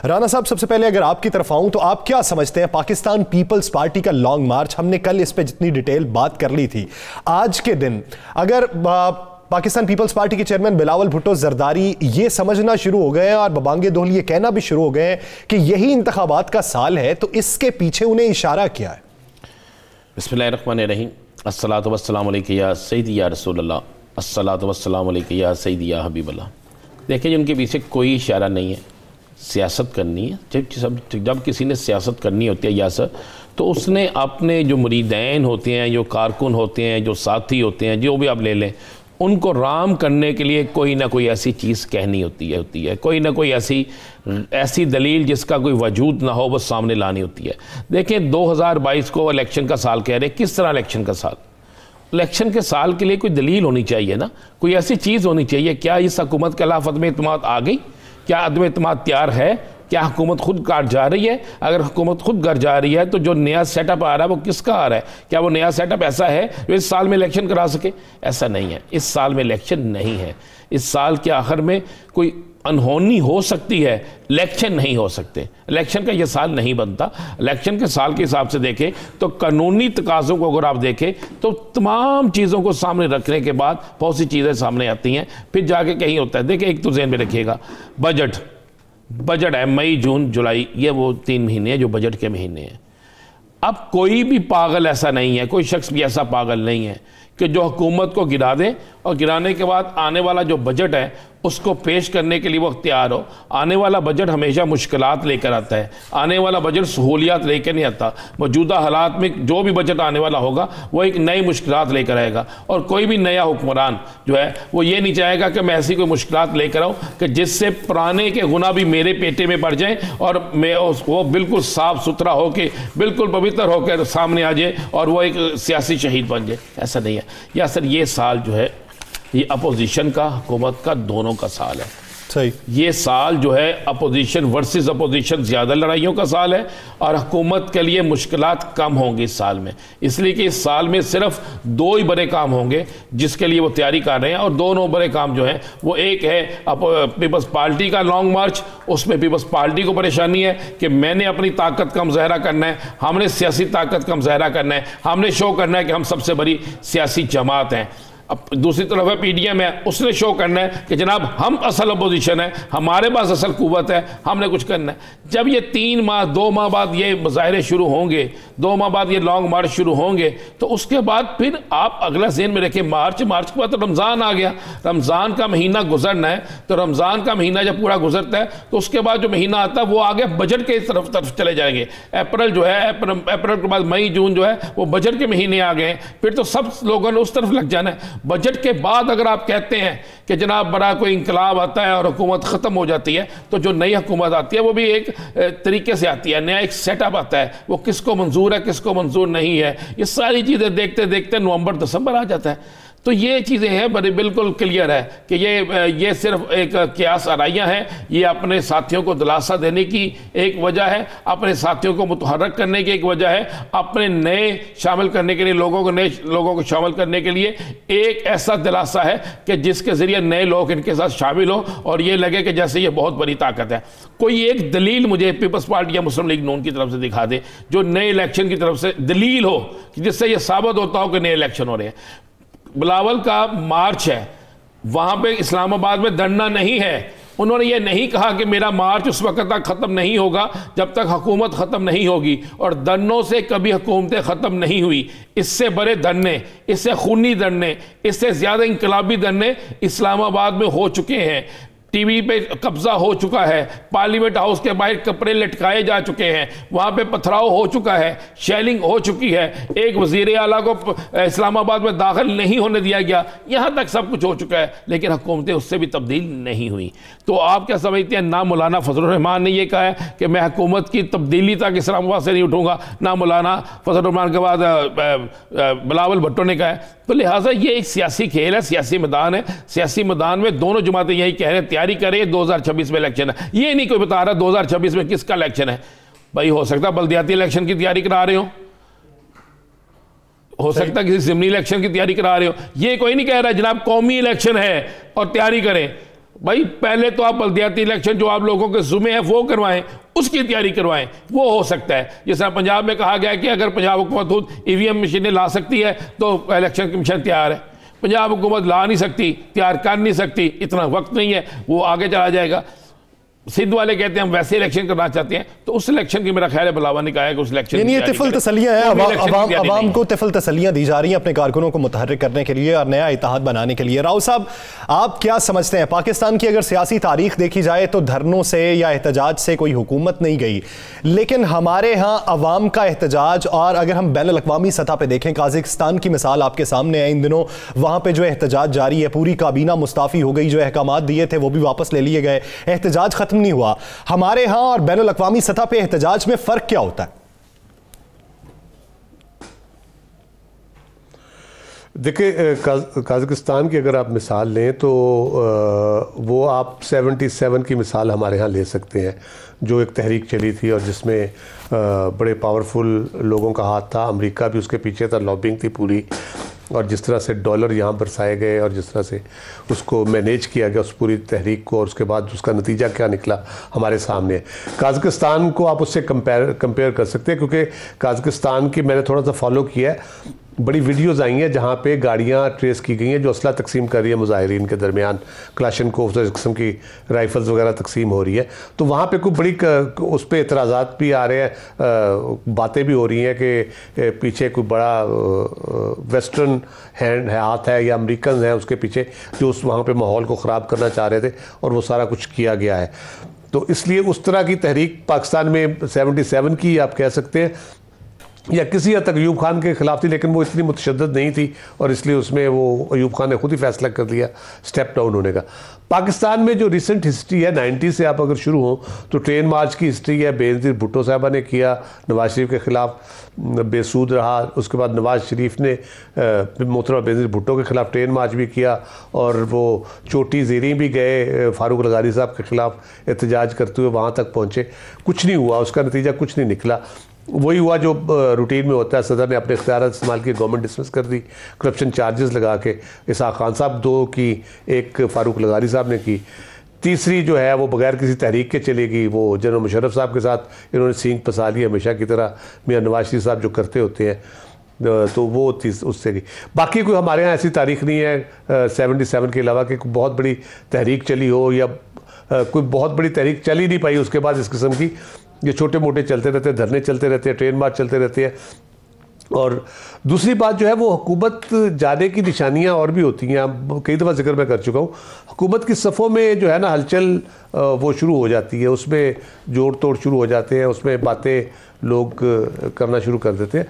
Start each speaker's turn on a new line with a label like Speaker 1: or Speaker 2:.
Speaker 1: राना साहब, सबसे पहले अगर आपकी तरफ आऊं तो आप क्या समझते हैं पाकिस्तान पीपल्स पार्टी का लॉन्ग मार्च, हमने कल इस पे जितनी डिटेल बात कर ली थी, आज के दिन अगर पाकिस्तान पीपल्स पार्टी के चेयरमैन बिलावल भुट्टो जरदारी ये समझना शुरू हो गए हैं और बबांगे दोहल ये कहना भी शुरू हो गए हैं कि यही इंतखाबात का साल है, तो इसके पीछे उन्हें इशारा क्या है?
Speaker 2: बिस्मिल्लाहिर्रहमानिर्रहीम, अस्सलातु वस्सलामु अलैका या सय्यदी या रसूलल्लाह, अस्सलातु वस्सलामु अलैका या सय्यदी या हबीबल्लाह। देखिए, उनके पीछे कोई इशारा नहीं है, सियासत करनी है। जब किसी ने सियासत करनी होती है यासर, तो उसने अपने जो मुरीदैन होते हैं, जो कारकुन होते हैं, जो साथी होते हैं, जो भी आप ले लें, उनको राम करने के लिए कोई ना कोई ऐसी चीज़ कहनी होती है, कोई ना कोई ऐसी दलील जिसका कोई वजूद ना हो वो सामने लानी होती है। देखें, 2022 को इलेक्शन का साल कह रहे हैं, किस तरह इलेक्शन का साल? इलेक्शन के साल के लिए कोई दलील होनी चाहिए ना, कोई ऐसी चीज़ होनी चाहिए। क्या इस हुकूमत के खिलाफ अदम एतमाद आ गई? क्या अदम एतमाद तैयार है? क्या हुकूमत खुद काट जा रही है? अगर हुकूमत खुद घर जा रही है तो जो नया सेटअप आ रहा है वो किसका आ रहा है? क्या वो नया सेटअप ऐसा है जो इस साल में इलेक्शन करा सके? ऐसा नहीं है, इस साल में इलेक्शन नहीं है। इस साल के आखिर में कोई अनहोनी हो सकती है, इलेक्शन नहीं हो सकते। इलेक्शन का ये साल नहीं बनता। इलेक्शन के साल के हिसाब से देखें तो कानूनी तकाज़ों को अगर आप देखें तो तमाम चीज़ों को सामने रखने के बाद बहुत सी चीज़ें सामने आती हैं, फिर जाके कहीं होता है। देखिए, एक तो ज़हन में रखिएगा, बजट है मई जून जुलाई, ये वो 3 महीने हैं जो बजट के महीने हैं। अब कोई भी पागल ऐसा नहीं है, कोई शख्स भी ऐसा पागल नहीं है कि जो हुकूमत को गिरा दे और गिराने के बाद आने वाला जो बजट है उसको पेश करने के लिए वो तैयार हो। आने वाला बजट हमेशा मुश्किलात लेकर आता है, आने वाला बजट सहूलियात लेकर नहीं आता। मौजूदा हालात में जो भी बजट आने वाला होगा वो एक नई मुश्किलात लेकर आएगा, और कोई भी नया हुक्मरान जो है वो ये नहीं चाहेगा कि मैं ऐसी कोई मुश्किलात लेकर आऊँ कि जिससे पुराने के गुनाह भी मेरे पेटे में पड़ जाएँ और मैं वो बिल्कुल साफ़ सुथरा होकर, बिल्कुल पवित्र होकर सामने आ जाए और वो एक सियासी शहीद बन जाए। ऐसा नहीं है। या सर, ये साल जो है ये अपोजिशन का, हुकूमत का, दोनों का साल है।
Speaker 1: सही, ये
Speaker 2: साल जो है अपोजिशन वर्सेस अपोजिशन ज़्यादा लड़ाइयों का साल है और हुकूमत के लिए मुश्किलात कम होंगी इस साल में, इसलिए कि इस साल में सिर्फ 2 ही बड़े काम होंगे जिसके लिए वो तैयारी कर रहे हैं। और दोनों बड़े काम जो हैं वो, एक है पीपल्स पार्टी का लॉन्ग मार्च, उसमें पीपल्स पार्टी को परेशानी है कि मैंने अपनी ताकत का मुजाहरा करना है, हमने सियासी ताकत का मुजाहरा करना है, हमने शो करना है कि हम सबसे बड़ी सियासी जमात हैं। अब दूसरी तरफ है पीडीएम है, उसने शो करना है कि जनाब हम असल अपोजिशन है, हमारे पास असल कुव्वत है, हमने कुछ करना है। जब ये 3 माह 2 माह बाद ये मुजाहरे शुरू होंगे, 2 माह बाद ये लॉन्ग मार्च शुरू होंगे, तो उसके बाद फिर आप अगला ज़हन में रखें, मार्च के बाद तो रमज़ान आ गया, रमज़ान का महीना गुजरना है। तो रमज़ान का महीना जब पूरा गुजरता है तो उसके बाद जो महीना आता है वो आगे बजट के तरफ चले जाएंगे। अप्रैल जो है, अप्रैल के बाद मई जून जो है वो बजट के महीने आ गए, फिर तो सब लोगों ने उस तरफ लग जाना है। बजट के बाद अगर आप कहते हैं कि जनाब बड़ा कोई इंकलाब आता है और हुकूमत ख़त्म हो जाती है, तो जो नई हुकूमत आती है वो भी एक तरीके से आती है, नया एक सेटअप आता है, वो किसको मंजूर है किसको मंजूर नहीं है, ये सारी चीज़ें देखते देखते नवंबर दिसंबर आ जाता है। तो ये चीज़ें हैं, बड़ी बिल्कुल क्लियर है कि ये सिर्फ एक क्यास आराइयाँ हैं। ये अपने साथियों को दिलासा देने की एक वजह है, अपने साथियों को मुतहर्रक करने की एक वजह है, अपने नए शामिल करने के लिए नए लोगों को शामिल करने के लिए एक ऐसा दिलासा है कि जिसके ज़रिए नए लोग इनके साथ शामिल हो और ये लगे कि जैसे ये बहुत बड़ी ताकत है। कोई एक दलील मुझे पीपल्स पार्टी या मुस्लिम लीग नून की तरफ से दिखा दे जो नए इलेक्शन की तरफ से दलील हो कि जिससे ये साबित होता हो कि नए इलेक्शन हो रहे हैं। बिलावल का मार्च है, वहां पे इस्लामाबाद में धरना नहीं है। उन्होंने ये नहीं कहा कि मेरा मार्च उस वक्त तक ख़त्म नहीं होगा जब तक हुकूमत ख़त्म नहीं होगी, और धरनों से कभी हुकूमतें ख़त्म नहीं हुई। इससे बड़े धरने, इससे खूनी धरने, इससे ज़्यादा इंकलाबी धरने इस्लामाबाद में हो चुके हैं। टीवी पे कब्जा हो चुका है, पार्लियामेंट हाउस के बाहर कपड़े लटकाए जा चुके हैं, वहाँ पे पथराव हो चुका है, शेलिंग हो चुकी है, एक वज़ीर आला को इस्लामाबाद में दाखिल नहीं होने दिया गया, यहाँ तक सब कुछ हो चुका है, लेकिन हुकूमतें उससे भी तब्दील नहीं हुई। तो आप क्या समझते हैं? ना मौलाना फजल रहमान ने यह कहा है कि मैं हुकूमत की तब्दीली तक इस्लामाबाद से नहीं उठूँगा, ना मौलाना फजल रहमान के बाद बिलावल भुट्टो ने कहा है। तो लिहाजा ये एक सियासी खेल है, सियासी मैदान है। सियासी मैदान में दोनों जमातें यही कह रहे हैं तैयारी करें, 2026 में इलेक्शन है। ये नहीं कोई बता रहा 2026 में किसका इलेक्शन है। भाई हो सकता है बल्दियाती इलेक्शन की तैयारी करा रहे हो सकता है किसी ज़िमनी इलेक्शन की तैयारी करा रहे हो। ये कोई नहीं कह रहा जनाब कौमी इलेक्शन है और तैयारी करें। भाई पहले तो आप बल्दियाती इलेक्शन जो आप लोगों के जुम्मे है वो करवाएं, उसकी तैयारी करवाएं, वो हो सकता है। जिस तरह पंजाब में कहा गया कि अगर पंजाब हुकूमत खुद ईवीएम मशीनें ला सकती है तो इलेक्शन कमीशन तैयार है। पंजाब हुकूमत ला नहीं सकती, तैयार कर नहीं सकती, इतना वक्त नहीं है, वो आगे चला जाएगा। सिंध वाले कहते हैं हम वैसे इलेक्शन करना चाहते हैं, तो उस इलेक्शन की मेरा ख्याल है बुलावा ने कहा है कि उस इलेक्शन
Speaker 1: ये तिफल तसलियां हैं, अवाम को तिफल तसलियां दी जा रही हैं अपने कारकुनों को मुतहर्रिक करने के लिए और नया इत्तेहाद बनाने के लिए। राव साहब, आप क्या समझते हैं, पाकिस्तान की अगर सियासी तारीख देखी जाए तो धरनों से या एहतजाज से कोई हुकूमत नहीं गई, लेकिन हमारे यहाँ अवाम का एहतजाज, और अगर हम बैन अल-अक़वामी सतह पर देखें, काज़ाकिस्तान की मिसाल आपके सामने है, इन दिनों वहाँ पर जो एहतजाज जारी है, पूरी काबीना मुस्ताफ़ी हो गई, जो अहकामात दिए थे वो भी वापस ले लिए गए, एहतजाज खत्म नहीं हुआ। हमारे यहां और बैनुल अक़वामी सतह पे एहतजाज में फर्क क्या होता है?
Speaker 3: देखिए, काज़ाकिस्तान की अगर आप मिसाल लें तो वो आप 77 की मिसाल हमारे यहाँ ले सकते हैं, जो एक तहरीक चली थी और जिसमें बड़े पावरफुल लोगों का हाथ था। अमेरिका भी उसके पीछे था, लॉबिंग थी पूरी, और जिस तरह से डॉलर यहाँ बरसाए गए और जिस तरह से उसको मैनेज किया गया उस पूरी तहरीक को, और उसके बाद उसका नतीजा क्या निकला हमारे सामने। काज़ाकिस्तान को आप उससे कंपेयर कर सकते हैं, क्योंकि काज़ाकिस्तान की मैंने थोड़ा सा फॉलो किया है, बड़ी वीडियोस आई हैं जहाँ पे गाड़ियाँ ट्रेस की गई हैं जो असला तकसीम कर रही है मुजाहिरीन के दरमियान, क्लाशनकोव किस्म की राइफल्स वगैरह तकसीम हो रही है। तो वहाँ पे कोई बड़ी उस पर एतराज़ात भी आ रहे हैं, बातें भी हो रही हैं कि पीछे कोई बड़ा वेस्टर्न हाथ है या अमेरिकन है उसके पीछे, जो उस वहाँ पे माहौल को ख़राब करना चाह रहे थे, और वो सारा कुछ किया गया है। तो इसलिए उस तरह की तहरीक पाकिस्तान में 77 की आप कह सकते हैं, या किसी हद तक अयूब खान के खिलाफ थी, लेकिन वो इतनी मुतशद्दद नहीं थी, और इसलिए उसमें वो अयूब खान ने खुद ही फैसला कर लिया स्टेप डाउन होने का। पाकिस्तान में जो रिसेंट हिस्ट्री है 90 से आप अगर शुरू हो तो ट्रेन मार्च की हिस्ट्री है, बेनज़ीर भुट्टो साहबा ने किया, नवाज शरीफ के ख़िलाफ़ बेसूद रहा। उसके बाद नवाज शरीफ ने मोहतरमा बेनज़ीर भुट्टो के ख़िलाफ़ ट्रेन मार्च भी किया, और वो चोटी ज़ेरी भी गए, फ़ारूक लगारी साहब के ख़िलाफ़ एहतजाज करते हुए वहाँ तक पहुँचे। कुछ नहीं हुआ, उसका नतीजा कुछ नहीं निकला। वही हुआ जो रूटीन में होता है, सदर ने अपने इख्तियार इस्तेमाल किए, गवर्नमेंट डिसमिस कर दी, करप्शन चार्जेस लगा के। इसहाक खान साहब 2 की, एक फ़ारूक लगारी साहब ने की, तीसरी जो है वो बगैर किसी तहरीक के चलेगी, वो जनरल मुशर्रफ साहब के साथ इन्होंने सींग फंसा ली हमेशा की तरह, मियां नवाज शरीफ साहब जो करते होते हैं, तो वो उससे की। बाकी कोई हमारे यहाँ ऐसी तारीख नहीं है 77 के अलावा कि कोई बहुत बड़ी तहरीक चली हो, या कोई बहुत बड़ी तहरीक चल ही नहीं पाई उसके बाद इस किस्म की। ये छोटे मोटे चलते रहते हैं, धरने चलते रहते हैं, ट्रेन मार्च चलते रहते हैं। और दूसरी बात जो है वो हुकूमत जाने की निशानियां और भी होती हैं, कई दफ़ा जिक्र मैं कर चुका हूँ। हुकूमत की सफ़ों में जो है ना हलचल वो शुरू हो जाती है, उसमें जोड़ तोड़ शुरू हो जाते हैं, उसमें बातें लोग करना शुरू कर देते हैं।